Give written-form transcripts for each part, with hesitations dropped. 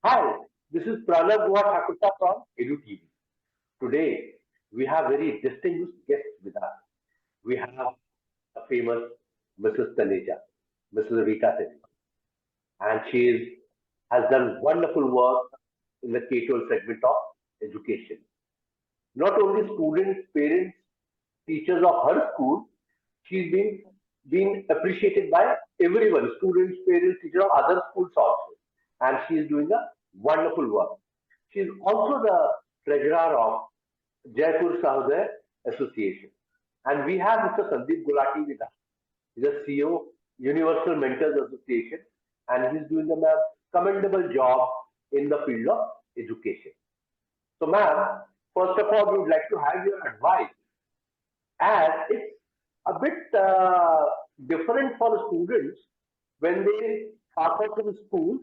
Hi, this is Pranav Thakurta from EDU TV. Today, we have very distinguished guests with us. We have a famous Mrs. Taneja, Mrs. Rita Taneja, and has done wonderful work in the K-12 segment of education. Not only students, parents, teachers of her school, she's been appreciated by everyone, students, parents, teachers of other schools also. And she is doing a wonderful work. She is also the treasurer of Jaipur Sahodaya Association. And we have Mr. Sandeep Gulati with us. He's a CEO, Universal Mentors Association, and he's doing a commendable job in the field of education. So, ma'am, first of all, we would like to have your advice, as it's a bit different for the students when they pass out from schools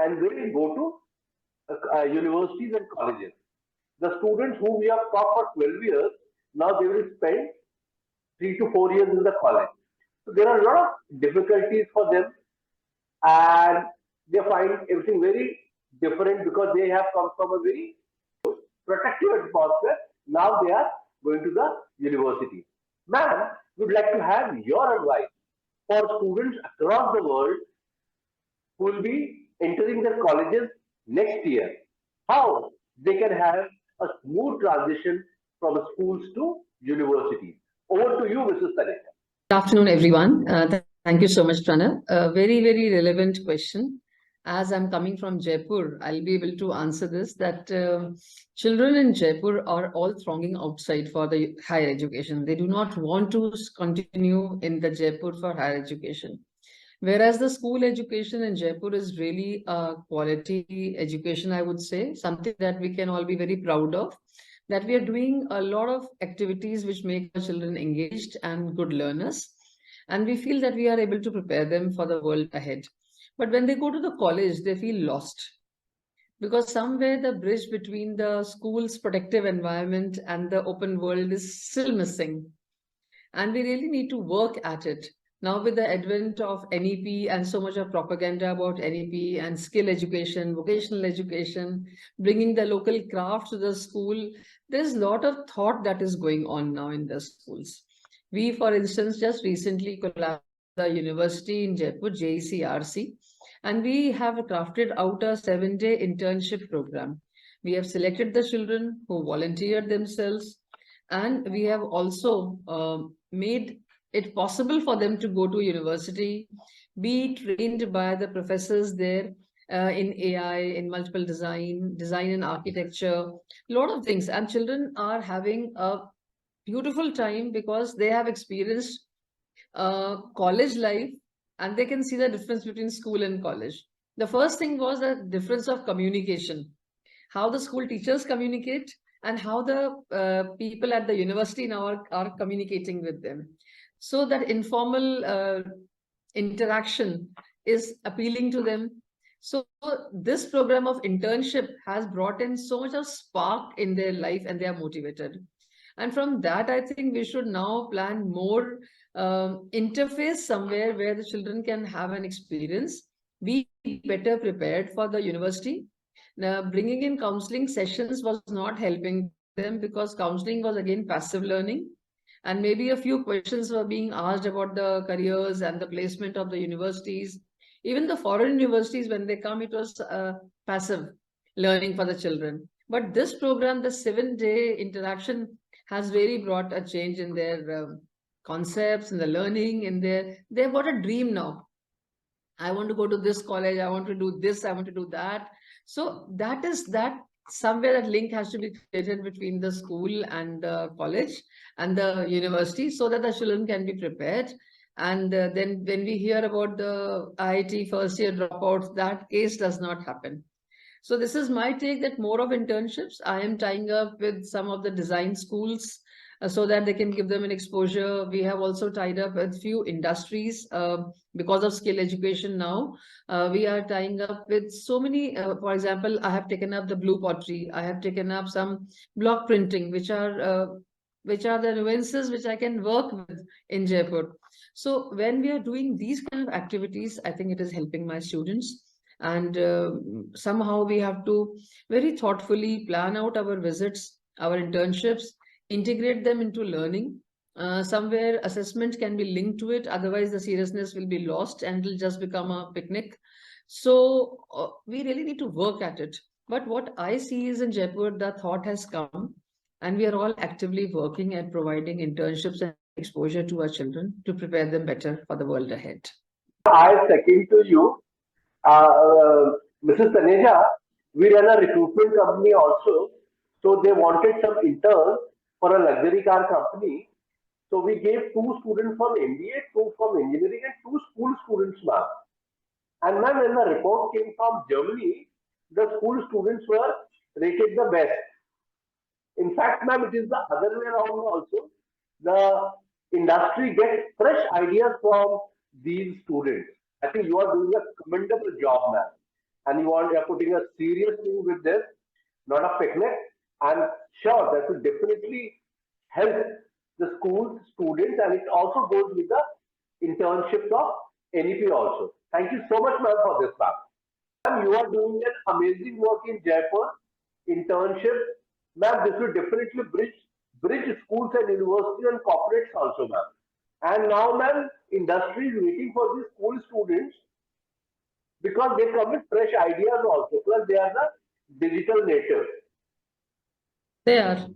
and they go to universities and colleges. The students whom we have taught for 12 years, now they will spend 3 to 4 years in the college. So there are a lot of difficulties for them, and they find everything very different because they have come from a very protective atmosphere. Now they are going to the university. Ma'am, we'd like to have your advice for students across the world who will be entering their colleges next year. How they can have a smooth transition from schools to universities. Over to you, Mrs. Taneja. Good afternoon, everyone. Thank you so much, Pranav. A very, very relevant question. As I'm coming from Jaipur, I'll be able to answer this, that children in Jaipur are all thronging outside for the higher education. They do not want to continue in the Jaipur for higher education. Whereas the school education in Jaipur is really a quality education, I would say, something that we can all be very proud of, that we are doing a lot of activities which make our children engaged and good learners. And we feel that we are able to prepare them for the world ahead. But when they go to the college, they feel lost, because somewhere the bridge between the school's protective environment and the open world is still missing. And we really need to work at it. Now, with the advent of NEP and so much of propaganda about NEP and skill education, vocational education, bringing the local craft to the school, there's a lot of thought that is going on now in the schools. We, for instance, just recently collaborated with the university in Jaipur, JECRC, and we have crafted out a 7-day internship program. We have selected the children who volunteered themselves, and we have also made it possible for them to go to university, be trained by the professors there in AI, in multiple design and architecture, a lot of things. And children are having a beautiful time because they have experienced college life, and they can see the difference between school and college. The first thing was the difference of communication, how the school teachers communicate and how the people at the university now are communicating with them. So that informal interaction is appealing to them. So this program of internship has brought in so much of spark in their life, and they are motivated. And from that, I think we should now plan more interface somewhere where the children can have an experience, be better prepared for the university. Now, bringing in counseling sessions was not helping them, because counseling was again passive learning. And maybe a few questions were being asked about the careers and the placement of the universities. Even the foreign universities, when they come, it was passive learning for the children. But this program, the 7-day interaction, has really brought a change in their concepts and the learning. They've got a dream now. I want to go to this college, I want to do this, I want to do that. So that somewhere that link has to be created between the school and the college and the university, so that the children can be prepared. And then when we hear about the IIT first year dropouts, that case does not happen. So this is my take, that more of internships. I am tying up with some of the design schools so that they can give them an exposure. We have also tied up with few industries because of skill education now. We are tying up with so many, for example, I have taken up the blue pottery. I have taken up some block printing, which are the nuances which I can work with in Jaipur. So when we are doing these kind of activities, I think it is helping my students. And somehow we have to very thoughtfully plan out our visits, our internships, integrate them into learning. Somewhere assessment can be linked to it, otherwise the seriousness will be lost and it'll just become a picnic. So we really need to work at it. But what I see is in Jaipur, the thought has come, and we are all actively working at providing internships and exposure to our children to prepare them better for the world ahead. I second to you, Mrs. Taneja. We run a recruitment company also, so they wanted some interns for a luxury car company. So we gave two students from MBA, two from engineering, and two school students, ma'am. And ma'am, when the report came from Germany, the school students were rated the best. In fact, ma'am, it is the other way around also. The industry gets fresh ideas from these students. I think you are doing a commendable job, ma'am. And you are putting a serious thing with this, not a picnic. I'm sure that will definitely help the school students, and it also goes with the internships of NEP also. Thank you so much, ma'am, for this, ma'am. Ma'am, you are doing an amazing work in Jaipur. Internship, ma'am, this will definitely bridge schools and universities and corporates also, ma'am. And now, ma'am, industry is waiting for these school students because they come with fresh ideas also, plus they are the digital natives. They are.